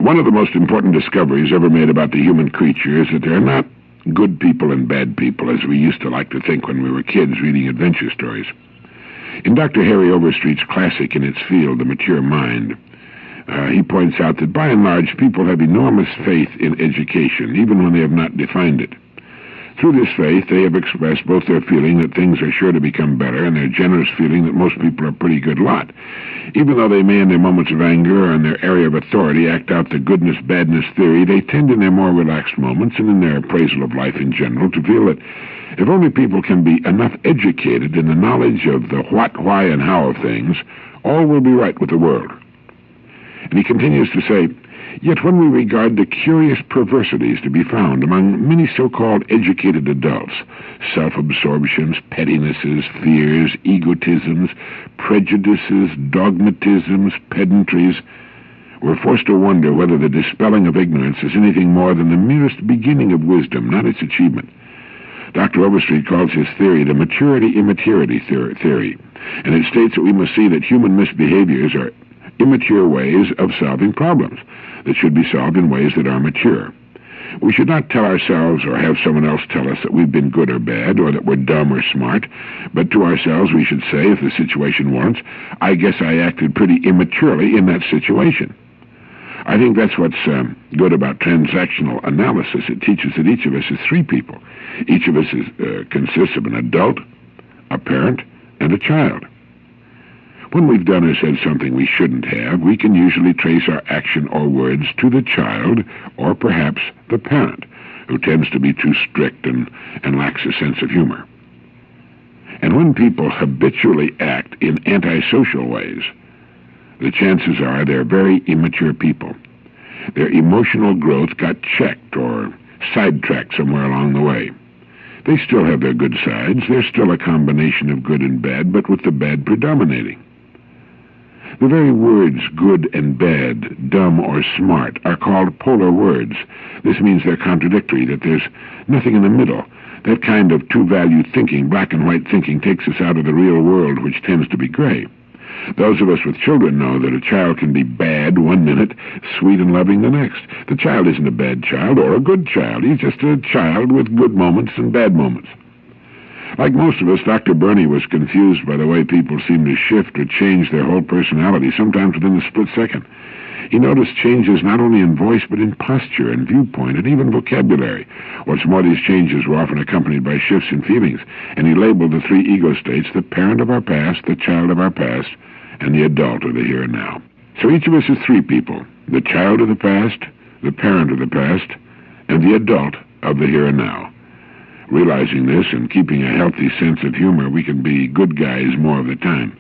One of the most important discoveries ever made about the human creature is that there are not good people and bad people, as we used to like to think when we were kids reading adventure stories. In Dr. Harry Overstreet's classic in its field, The Mature Mind, he points out that by and large people have enormous faith in education, even when they have not defined it. Through this faith, they have expressed both their feeling that things are sure to become better and their generous feeling that most people are a pretty good lot. Even though they may in their moments of anger or in their area of authority act out the goodness-badness theory, they tend in their more relaxed moments and in their appraisal of life in general to feel that if only people can be enough educated in the knowledge of the what, why, and how of things, all will be right with the world. And he continues to say, yet when we regard the curious perversities to be found among many so-called educated adults, self-absorptions, pettinesses, fears, egotisms, prejudices, dogmatisms, pedantries, we're forced to wonder whether the dispelling of ignorance is anything more than the merest beginning of wisdom, not its achievement. Dr. Overstreet calls his theory the maturity-immaturity theory, and it states that we must see that human misbehaviors are immature ways of solving problems that should be solved in ways that are mature. We should not tell ourselves or have someone else tell us that we've been good or bad or that we're dumb or smart, but to ourselves we should say, if the situation warrants, I guess I acted pretty immaturely in that situation. I think that's what's good about transactional analysis. It teaches that each of us is three people. Each of us consists of an adult, a parent, and a child. When we've done or said something we shouldn't have, we can usually trace our action or words to the child or perhaps the parent, who tends to be too strict and lacks a sense of humor. And when people habitually act in antisocial ways, the chances are they're very immature people. Their emotional growth got checked or sidetracked somewhere along the way. They still have their good sides. They're still a combination of good and bad, but with the bad predominating. The very words good and bad, dumb or smart, are called polar words. This means they're contradictory, that there's nothing in the middle. That kind of two-value thinking, black and white thinking, takes us out of the real world, which tends to be gray. Those of us with children know that a child can be bad one minute, sweet and loving the next. The child isn't a bad child or a good child. He's just a child with good moments and bad moments. Like most of us, Dr. Burney was confused by the way people seem to shift or change their whole personality, sometimes within a split second. He noticed changes not only in voice, but in posture and viewpoint and even vocabulary. What's more, these changes were often accompanied by shifts in feelings, and he labeled the three ego states the parent of our past, the child of our past, and the adult of the here and now. So each of us is three people: the child of the past, the parent of the past, and the adult of the here and now. Realizing this and keeping a healthy sense of humor, we can be good guys more of the time.